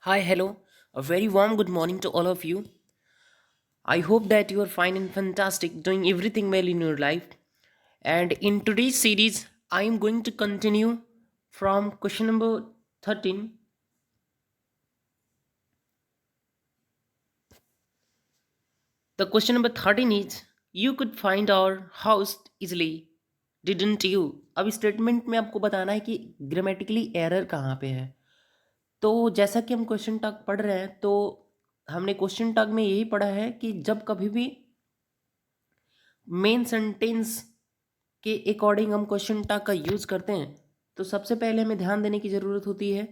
Hi, hello. A very warm good morning to all of you. I hope that you are fine and fantastic, doing everything well in your life. And in today's series, I am going to continue from question number 13. The question number 13 is You could find our house easily, didn't you? अब statement में आपको बताना है कि grammatically error कहाँ पे है। तो जैसा कि हम क्वेश्चन टैग पढ़ रहे हैं, तो हमने क्वेश्चन टैग में यही पढ़ा है कि जब कभी भी मेन सेंटेंस के अकॉर्डिंग हम क्वेश्चन टैग का यूज़ करते हैं, तो सबसे पहले हमें ध्यान देने की ज़रूरत होती है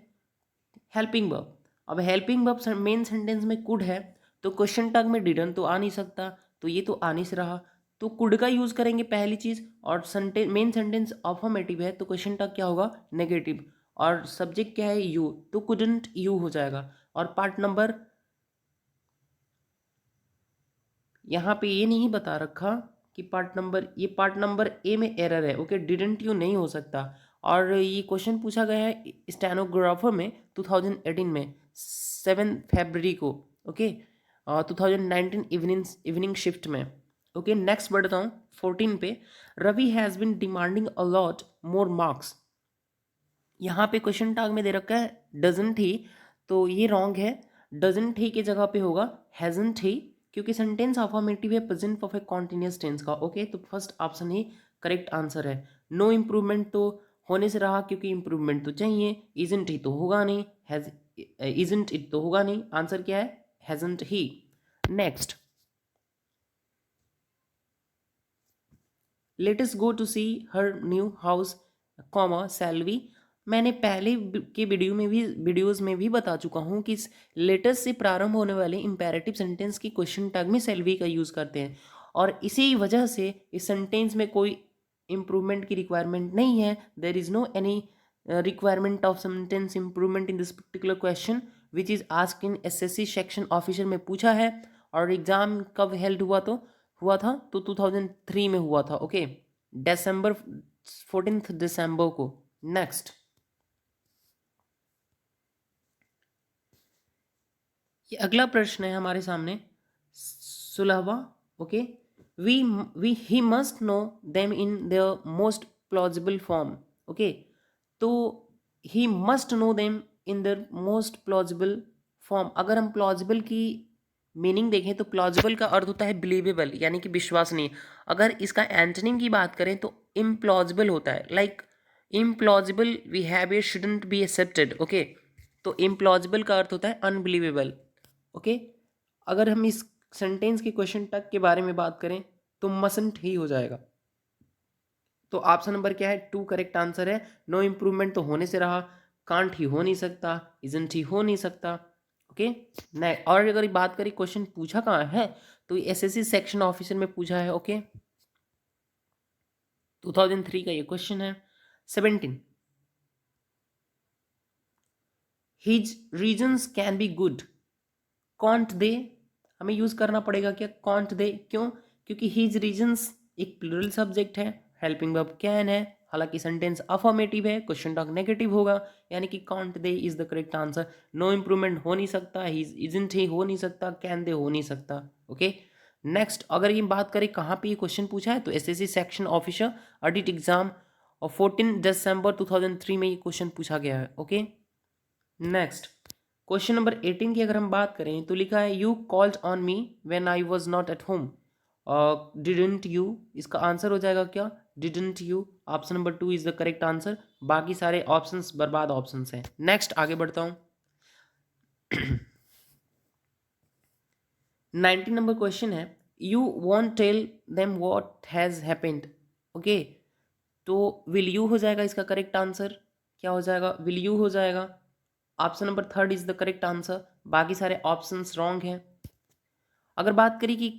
हेल्पिंग वर्ब। अब हेल्पिंग वर्ब मेन सेंटेंस में कुड है, तो क्वेश्चन टैग में डिडन तो आ नहीं सकता, तो ये तो आने से रहा। तो कुड का यूज़ करेंगे पहली चीज़, और मेन सेंटेंस अफर्मेटिव है तो क्वेश्चन टैग क्या होगा, नेगेटिव। और सब्जेक्ट क्या है, यू, तो कुडंट यू हो जाएगा। और पार्ट नंबर यहाँ पे ये नहीं बता रखा कि पार्ट नंबर ए में एरर है। ओके, डिडंट यू नहीं हो सकता। और ये क्वेश्चन पूछा गया है स्टेनोग्राफर में 2018 में 7 फरवरी को। ओके, 2019 इवनिंग शिफ्ट में। ओके, नेक्स्ट बढ़ता हूँ 14 पे। Ravi has been demanding a lot more marks. यहाँ पे क्वेश्चन टैग में दे रखा है डजंट ही, तो ये रॉन्ग है। डजंट ही की जगह पे होगा हैजंट ही, क्योंकि सेंटेंस अफर्मेटिव है प्रेजेंट परफेक्ट कॉन्टिन्यूअस टेंस का। ओके, तो फर्स्ट ऑप्शन ही करेक्ट आंसर है। नो इम्प्रूवमेंट तो होने से रहा, क्योंकि इम्प्रूवमेंट तो चाहिए। इजंट ही तो होगा नहीं, हैज इजंट इट तो होगा नहीं। आंसर क्या है, hasn't he. Next, let us go to see her new house, comma salary. मैंने पहले के वीडियोस में भी बता चुका हूँ कि लेटेस्ट से प्रारंभ होने वाले इंपेरेटिव सेंटेंस की क्वेश्चन टैग में सैलरी का यूज़ करते हैं, और इसी वजह से इस सेंटेंस में कोई इम्प्रूवमेंट की रिक्वायरमेंट नहीं है। There is no any requirement of sentence improvement in this particular question which is ask in SSC section officer में पूछा है। और एग्ज़ाम कब हेल्ड हुआ था, तो 2003 में हुआ था। ओके, दिसंबर 14 दिसंबर को। नेक्स्ट, ये अगला प्रश्न है हमारे सामने, 16वां। Okay, we we he must know them in the most plausible form. Okay, तो he must know them in the most plausible form. अगर हम प्लॉजिबल की मीनिंग देखें, तो प्लॉजिबल का अर्थ होता है बिलीवेबल, यानी कि विश्वसनीय। अगर इसका एंटोनिम की बात करें तो इम्प्लॉजिबल होता है, like implausible behaviour shouldn't be accepted. Okay, तो इम्प्लॉजिबल का अर्थ होता है अनबिलीवेबल। ओके, अगर हम इस सेंटेंस के क्वेश्चन टग के बारे में बात करें, तो मसंट ही हो जाएगा। तो ऑप्शन नंबर क्या है, 2 करेक्ट आंसर है। नो इम्प्रूवमेंट तो होने से रहा, कांट ही हो नहीं सकता, इजंट ही हो नहीं सकता। ओके, नहीं। और अगर बात करें क्वेश्चन पूछा कहाँ है, तो एसएससी सेक्शन ऑफिसर में पूछा है। ओके, 2003 का ये क्वेश्चन है। 17, his reasons can be good, can't they. हमें यूज करना पड़ेगा क्या, कॉन्ट दे। क्यों, क्योंकि हिज रीजन्स एक प्लूरल सब्जेक्ट है, हेल्पिंग वर्ब कैन है, हालांकि सेंटेंस अफर्मेटिव है, क्वेश्चन टॉक नेगेटिव होगा, यानी कि can't they is the correct answer. No improvement हो नहीं सकता, हिज इजंट ही हो नहीं सकता, कैन दे हो नहीं सकता। ओके, नेक्स्ट, अगर ये बात करें कहाँ पे ये क्वेश्चन पूछा है, तो SSC section officer audit exam और 14 दिसंबर 2003 में ये क्वेश्चन पूछा गया है। ओके, नेक्स्ट, क्वेश्चन नंबर 18 की अगर हम बात करें, तो लिखा है you called on me when I was not at home, didn't you. इसका आंसर हो जाएगा क्या, didn't you. Option number 2 is the correct answer. बाकी सारे ऑप्शंस बर्बाद ऑप्शंस हैं। नेक्स्ट, आगे बढ़ता हूँ। 19 नंबर क्वेश्चन है, you want tell them what has happened. Okay, तो विल यू हो जाएगा इसका करेक्ट आंसर। क्या हो जाएगा, विल यू हो जाएगा। Option number 3 is the correct answer. बाकी सारे ऑप्शंस रॉन्ग हैं। अगर बात करें कि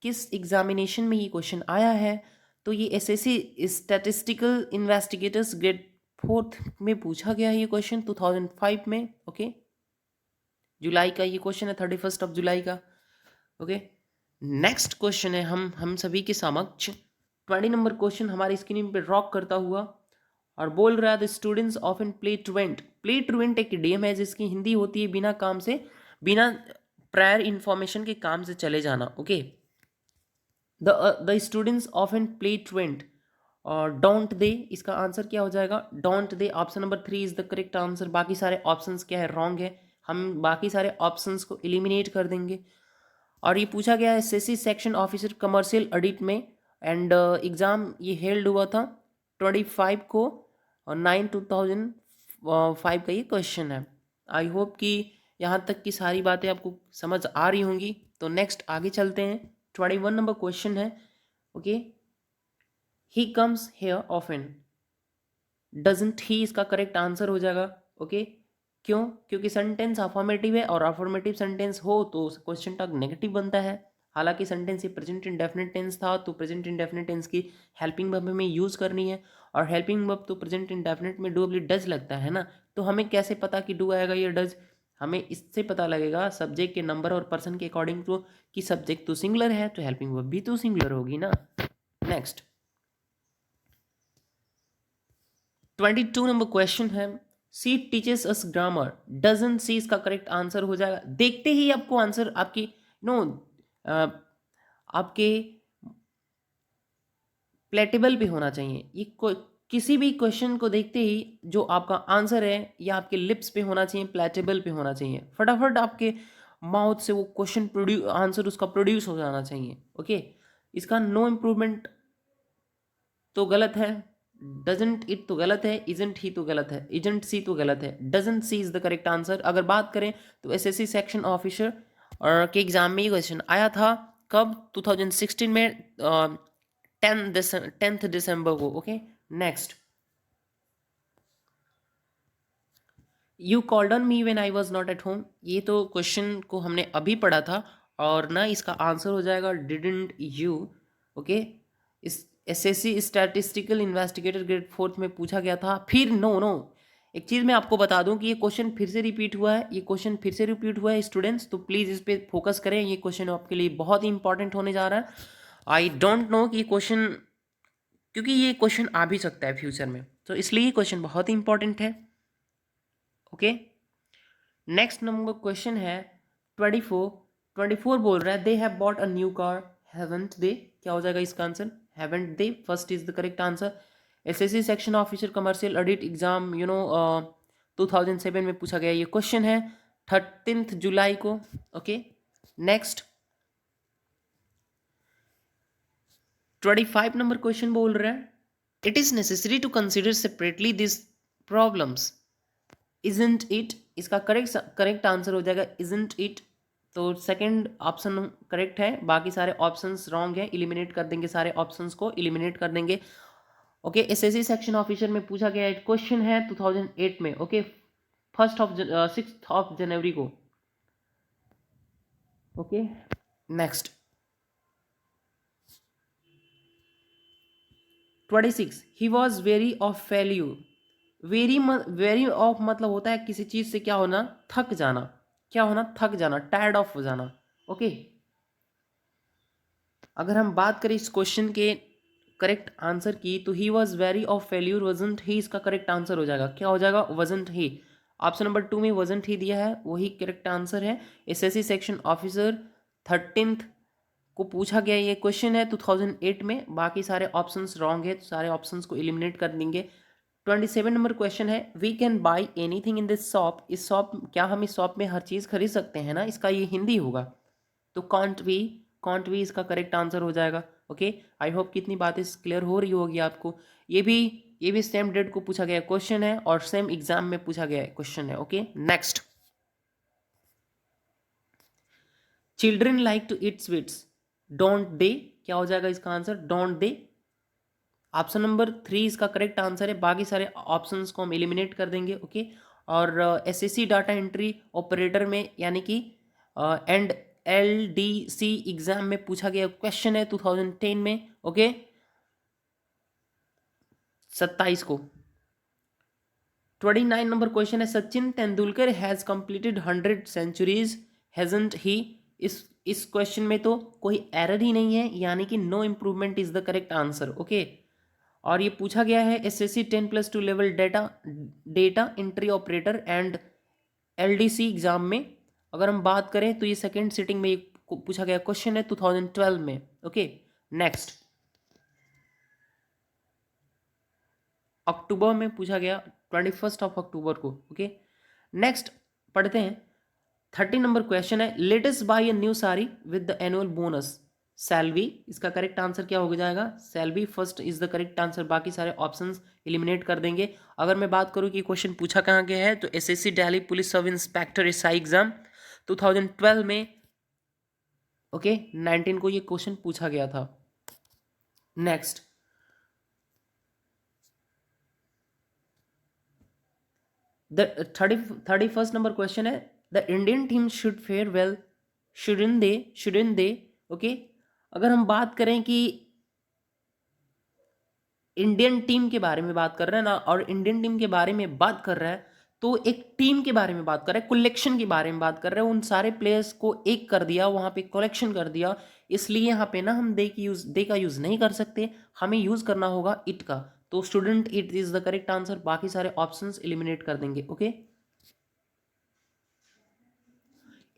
किस एग्जामिनेशन में ये क्वेश्चन आया है, तो ये एसएससी स्टैटिस्टिकल इन्वेस्टिगेटर्स ग्रेड 4 में पूछा गया है ये क्वेश्चन 2005 में। ओके, जुलाई का ये क्वेश्चन है, 31 जुलाई का। ओके, नेक्स्ट क्वेश्चन है हम सभी के समक्ष 20 नंबर क्वेश्चन हमारी स्क्रीन पे रॉक करता हुआ, और बोल रहा है the students often play truant. Play truant एक इडियम है जिसकी हिंदी होती है बिना काम से, बिना प्रायर इंफॉर्मेशन के काम से चले जाना। Okay, the students often play truant. और डोंट दे, इसका आंसर क्या हो जाएगा? Don't they. Option number 3 is the correct answer. बाकी सारे ऑप्शंस क्या है? रॉन्ग है। हम बाकी सारे ऑप्शंस को एलिमिनेट कर देंगे। और ये पूछा गया है SSC section officer commercial audit में, एंड एग्ज़ाम ये हेल्ड हुआ था 25 को, और 9/2005 का ये क्वेश्चन है। आई होप कि यहाँ तक की सारी बातें आपको समझ आ रही होंगी। तो नेक्स्ट आगे चलते हैं। 21 नंबर क्वेश्चन है। Okay, he comes here often. Doesn't ही इसका करेक्ट आंसर हो जाएगा। ओके, क्यों? क्योंकि सेंटेंस अफर्मेटिव है, और अफर्मेटिव सेंटेंस हो तो क्वेश्चन टग नेगेटिव बनता है। हालांकि सेंटेंस ये प्रेजेंट इंडेफिनिट टेंस था, तो प्रेजेंट इंडेफिनिट टेंस की हेल्पिंग वर्ब हमें यूज़ करनी है, और हेल्पिंग वर्ब तो प्रेजेंट इंडेफिनिट में डू डज लगता है ना। तो हमें कैसे पता कि डू आएगा या डज? हमें इससे पता लगेगा सब्जेक्ट के नंबर और पर्सन के अकॉर्डिंग टू, कि सब्जेक्ट तो सिंगुलर है तो हेल्पिंग वर्ब भी तो सिंगुलर होगी ना। नेक्स्ट 22 नंबर क्वेश्चन है। She teaches us grammar. Doesn't she इसका करेक्ट आंसर हो जाएगा। देखते ही आपको आंसर आपकी आपके प्लेटेबल पे होना चाहिए। ये किसी भी क्वेश्चन को देखते ही जो आपका आंसर है या आपके लिप्स पे होना चाहिए, प्लेटेबल पे होना चाहिए। फटाफट आपके माउथ से वो क्वेश्चन आंसर उसका प्रोड्यूस हो जाना चाहिए। ओके, इसका नो इम्प्रूवमेंट तो गलत है, डजंट इट तो गलत है, इजंट ही तो गलत है, इजंट सी तो गलत है, doesn't see is the correct answer. अगर बात करें तो एसएससी सेक्शन ऑफिसर और के एग्जाम में ये क्वेश्चन आया था कब? 2016 में 10th दिसंबर को। Okay, next, you called on me when I was not at home. ये तो क्वेश्चन को हमने अभी पढ़ा था, और ना इसका आंसर हो जाएगा डिडंट यू। ओके, इस SSC statistical investigator grade 4th में पूछा गया था। फिर नो एक चीज़ मैं आपको बता दूं कि ये क्वेश्चन फिर से रिपीट हुआ है, ये क्वेश्चन फिर से रिपीट हुआ है स्टूडेंट्स, तो प्लीज़ इस पर फोकस करें। ये क्वेश्चन आपके लिए बहुत ही इंपॉर्टेंट होने जा रहा है। आई डोंट नो कि क्वेश्चन, क्योंकि ये क्वेश्चन आ भी सकता है फ्यूचर में, तो इसलिए ये क्वेश्चन बहुत ही इंपॉर्टेंट है। ओके, नेक्स्ट नंबर क्वेश्चन है 24 बोल रहा है they have bought a new car. Haven't they, क्या हो जाएगा इसका answer? Haven't they first is the correct answer. SSC section officer commercial audit exam 2007 में पूछा गया ये क्वेश्चन है 13 जुलाई को। ओके, नेक्स्ट 25 नंबर क्वेश्चन बोल रहा है it is necessary to consider separately this problems. Isn't it, इसका करेक्ट आंसर हो जाएगा इजंट इट। तो सेकंड ऑप्शन करेक्ट है, बाकी सारे ऑप्शंस रॉन्ग है। इलिमिनेट कर देंगे, सारे ऑप्शंस को इलिमिनेट कर देंगे। ओके, एसएससी सेक्शन ऑफिसर में पूछा गया एक क्वेश्चन है 2008 में। ओके, 6 जनवरी को। Okay, next 26 he was weary of फेल्यू। Very of मतलब होता है किसी चीज से क्या होना? थक जाना। क्या होना? थक जाना, टायर्ड ऑफ हो जाना। ओके, अगर हम बात करें इस क्वेश्चन के करेक्ट आंसर की, तो he was weary of failure wasn't he इसका करेक्ट आंसर हो जाएगा। क्या हो जाएगा? वजंट ही। ऑप्शन नंबर 2 में वजंट ही दिया है, वही करेक्ट आंसर है। एसएससी सेक्शन ऑफिसर 13th को पूछा गया ये क्वेश्चन है 2008 में। बाकी सारे ऑप्शंस रॉन्ग है, तो सारे ऑप्शंस को एलिमिनेट कर देंगे। 27 नंबर क्वेश्चन है we can buy anything in this shop. इस शॉप, क्या हम इस शॉप में हर चीज़ खरीद सकते हैं ना? इसका ये हिंदी होगा, तो कॉन्ट वी इसका करेक्ट आंसर हो जाएगा। ओके, आई होप कितनी बातें क्लियर हो रही होगी आपको। ये भी सेम डेट को पूछा गया क्वेश्चन है, और सेम एग्जाम में पूछा गया क्वेश्चन है। Okay, next, children like to eat sweets. Don't they, क्या हो जाएगा इसका answer? Don't they. Option number 3 इसका करेक्ट आंसर है, बाकी सारे ऑप्शंस को हम एलिमिनेट कर देंगे। ओके, और एसएससी डाटा एंट्री ऑपरेटर में, यानी कि एंड एलडीसी एग्जाम में पूछा गया क्वेश्चन है 2010 में। ओके, 27 को। 29 नंबर क्वेश्चन है Sachin Tendulkar has completed 100 centuries hasn't he. इस क्वेश्चन में तो कोई एरर ही नहीं है, यानी कि no improvement is the correct answer. Okay, और ये पूछा गया है SSC 10+2 level data data entry operator and LDC exam में। अगर हम बात करें तो ये सेकेंड सिटिंग में पूछा गया क्वेश्चन है 2012 में। ओके, नेक्स्ट अक्टूबर में पूछा गया, 21 अक्टूबर को। ओके, नेक्स्ट पढ़ते हैं। 30 नंबर क्वेश्चन है, let us buy a new sari with the annual bonus shall we. इसका करेक्ट आंसर क्या हो जाएगा? Shall we first is the correct answer, बाकी सारे ऑप्शंस एलिमिनेट कर देंगे। अगर मैं बात करूं कि क्वेश्चन पूछा कहाँ गया है, तो SSC Delhi police sub inspector SI exam 2012 में। ओके, 19 को ये क्वेश्चन पूछा गया था। Next the 31st number question है, the Indian team should fare well shouldn't they. Okay, अगर हम बात करें कि इंडियन टीम के बारे में बात कर रहे हैं ना, और इंडियन टीम के बारे में बात कर रहा है, तो एक टीम के बारे में बात कर रहा है, कलेक्शन के बारे में बात कर रहे हैं। उन सारे प्लेयर्स को एक कर दिया, वहां पे कलेक्शन कर दिया, इसलिए यहाँ पे ना हम दे का यूज नहीं कर सकते, हमें यूज करना होगा इट का। तो student it is the correct answer, बाकी सारे ऑप्शंस एलिमिनेट कर देंगे। Okay,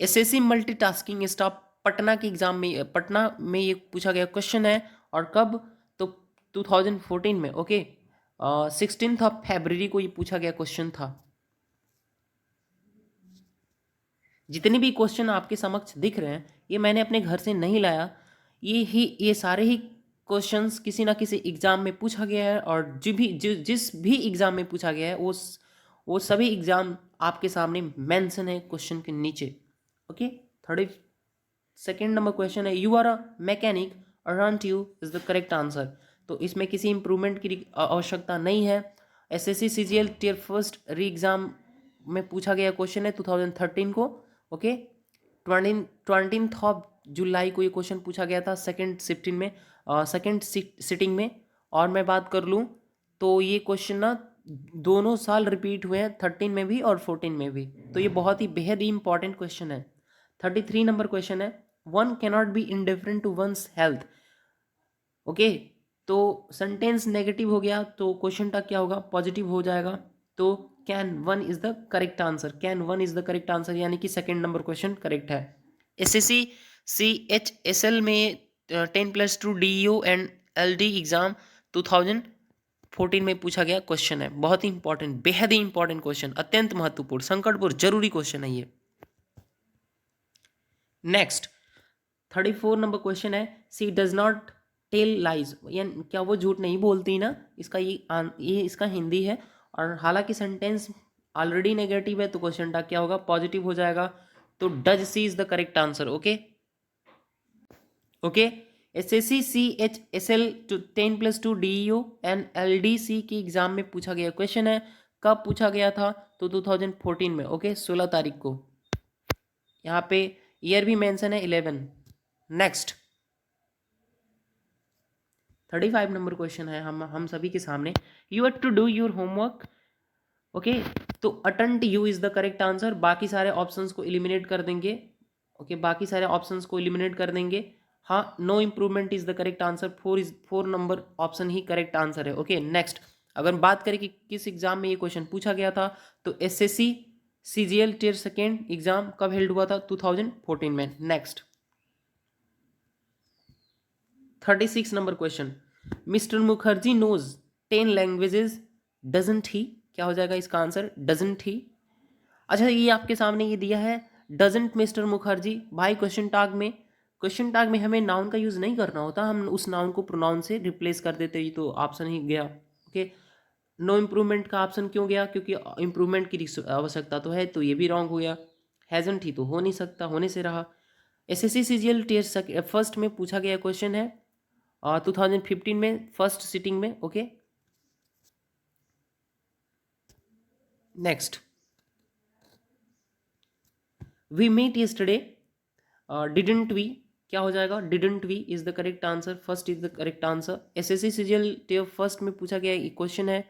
SSC multitasking staff Patna के एग्जाम में, पटना में ये पूछा गया क्वेश्चन है, और कब? तो 2014 में। ओके, 16 फरवरी को ये पूछा गया क्वेश्चन था। जितने भी क्वेश्चन आपके समक्ष दिख रहे हैं, ये मैंने अपने घर से नहीं लाया, ये सारे ही क्वेश्चंस किसी ना किसी एग्जाम में पूछा गया है, और जिस भी एग्जाम में पूछा गया है वो सभी एग्जाम आपके सामने मेंशन है क्वेश्चन के नीचे। ओके, 32nd नंबर क्वेश्चन है, you are a mechanic around you is the correct answer. तो इसमें किसी इंप्रूवमेंट की आवश्यकता नहीं है। SSC CGL tier first re exam में पूछा गया क्वेश्चन है 2013 को। ओके, 20 जुलाई को ये क्वेश्चन पूछा गया था सेकेंड सिटिंग में। और मैं बात कर लूँ तो ये क्वेश्चन ना दोनों साल रिपीट हुए हैं, 13 में भी और 14 में भी। तो ये बहुत ही बेहद ही इंपॉर्टेंट क्वेश्चन है। 33 नंबर क्वेश्चन है, one cannot be indifferent to one's health. Okay, तो सेंटेंस नेगेटिव हो गया तो क्वेश्चन का क्या होगा? पॉजिटिव हो जाएगा। तो can one is the correct answer, can one is the correct answer, यानी कि सेकेंड नंबर क्वेश्चन करेक्ट है। एसएससी CHSL में 10+2 DEO एंड LD एग्जाम 2014 में पूछा गया क्वेश्चन है। बहुत ही इंपॉर्टेंट, बेहद ही इंपॉर्टेंट क्वेश्चन, अत्यंत महत्वपूर्ण, संकटपूर्ण, जरूरी क्वेश्चन है ये। नेक्स्ट 34 नंबर क्वेश्चन है, सी डज नॉट टेल लाइज, यानी क्या वो झूठ नहीं बोलती ना, इसका ये इसका हिंदी है। और हालांकि सेंटेंस ऑलरेडी नेगेटिव है, तो क्वेश्चन का क्या होगा? पॉजिटिव हो जाएगा। तो does she is the correct answer. Okay okay, SSC CHSL 10+2 DEO and LDC की एग्जाम में पूछा गया क्वेश्चन है। कब पूछा गया था? तो 2014 में। ओके, 16 तारीख को। यहाँ पे ईयर भी मेंशन है 11। नेक्स्ट 35 नंबर क्वेश्चन है हम सभी के सामने, you have to do your homework. Okay, तो aren't you is the correct answer, बाकी सारे ऑप्शंस को एलिमिनेट कर देंगे। ओके, बाकी सारे ऑप्शंस को एलिमिनेट कर देंगे। हाँ, no improvement is the correct answer, 4 number option ही करेक्ट आंसर है। ओके, नेक्स्ट अगर बात करें कि किस एग्जाम में ये क्वेश्चन पूछा गया था, तो SSC CGL tier second exam कब हेल्ड हुआ था? 2014 में। Next 36 number question, mister Mukherjee knows 10 languages doesn't he. क्या हो जाएगा इसका आंसर? डजंट ही। अच्छा, ये आपके सामने ये दिया है डजंट मिस्टर मुखर्जी। भाई क्वेश्चन टैग में हमें नाउन का यूज नहीं करना होता, हम उस नाउन को प्रोनाउन से रिप्लेस कर देते ही, तो ऑप्शन ही गया। ओके, नो इम्प्रूवमेंट का ऑप्शन क्यों गया? क्योंकि इम्प्रूवमेंट की आवश्यकता तो है, तो ये भी रॉन्ग हो गया। हैजंट ही तो हो नहीं सकता, होने से रहा। एसएससी CGL टियर फर्स्ट में पूछा गया क्वेश्चन है 2015 में फर्स्ट सिटिंग में। Okay, next we meet yesterday didn't we. क्या हो जाएगा? Didn't we is the correct answer, first is the correct answer. SSC CGL tier first में पूछा गया क्वेश्चन है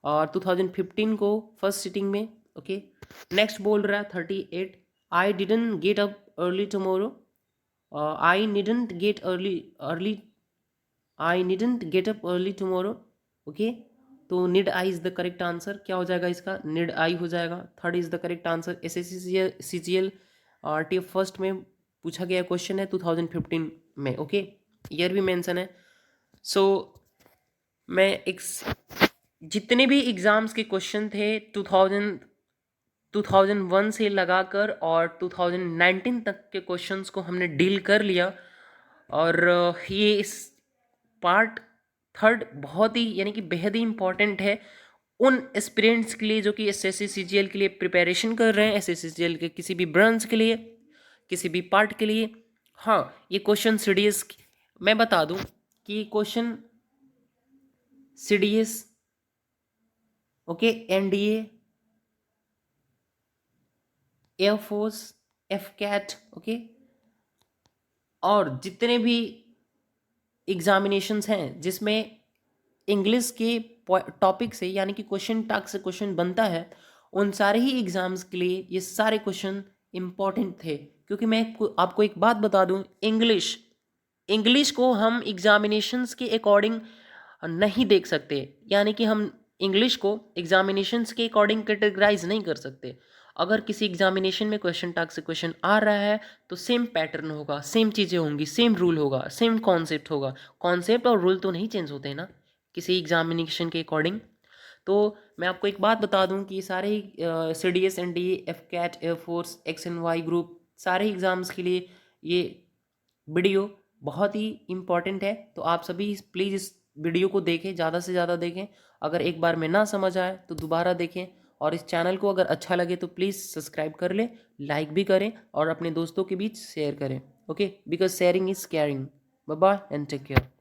और 2015 को फर्स्ट सिटिंग में। ओके, नेक्स्ट बोल रहा है 38, I didn't get up early tomorrow. I needn't get early I needn't get up early tomorrow. Okay. तो need I is the correct answer, क्या हो जाएगा इसका, निड आई हो जाएगा। Third is the correct answer. SSC CGL RTF first में पूछा गया क्वेश्चन है 2015 में, ओके, ईयर भी मेंशन है। सो मैं एक जितने भी एग्ज़ाम्स के क्वेश्चन थे 2001 से लगाकर और 2019 तक के क्वेश्चंस को हमने डील कर लिया। और ये इस पार्ट थर्ड बहुत ही यानी कि बेहद ही इम्पॉर्टेंट है उन एस्पिरेंट्स के लिए जो कि SSC CGL के लिए प्रिपरेशन कर रहे हैं, SSC CGL के किसी भी ब्रांच के लिए, किसी भी पार्ट के लिए। हाँ, ये क्वेश्चन CDS मैं बता दूं कि question CDS, okay, NDA, air force, FCAT, okay, और जितने भी एग्जामिनेशंस हैं जिसमें इंग्लिश के टॉपिक से यानी कि क्वेश्चन टैग से क्वेश्चन बनता है, उन सारे ही एग्जाम्स के लिए ये सारे क्वेश्चन इम्पॉर्टेंट थे। क्योंकि मैं आपको एक बात बता दूं, इंग्लिश को हम एग्जामिनेशंस के अकॉर्डिंग नहीं देख सकते, यानी कि हम इंग्लिश को एग्जामिनेशंस के अकॉर्डिंग कैटेगराइज नहीं कर सकते। अगर किसी एग्जामिनेशन में क्वेश्चन टैग से क्वेश्चन आ रहा है तो सेम पैटर्न होगा, सेम चीज़ें होंगी, सेम रूल होगा, सेम कॉन्सेप्ट होगा। कॉन्सेप्ट और रूल तो नहीं चेंज होते ना किसी एग्जामिनेशन के अकॉर्डिंग। तो मैं आपको एक बात बता दूं कि सारे ही CDS, NDA, FCAT, air force, XNY group, सारे एग्ज़ाम्स के लिए ये वीडियो बहुत ही इम्पॉर्टेंट है। तो आप सभी प्लीज़ इस वीडियो को देखें, ज़्यादा से ज़्यादा देखें। अगर एक बार में ना समझ आए तो दोबारा देखें, और इस चैनल को अगर अच्छा लगे तो प्लीज़ सब्सक्राइब कर लें, लाइक भी करें और अपने दोस्तों के बीच शेयर करें, okay, because sharing is caring. Bye bye and take care.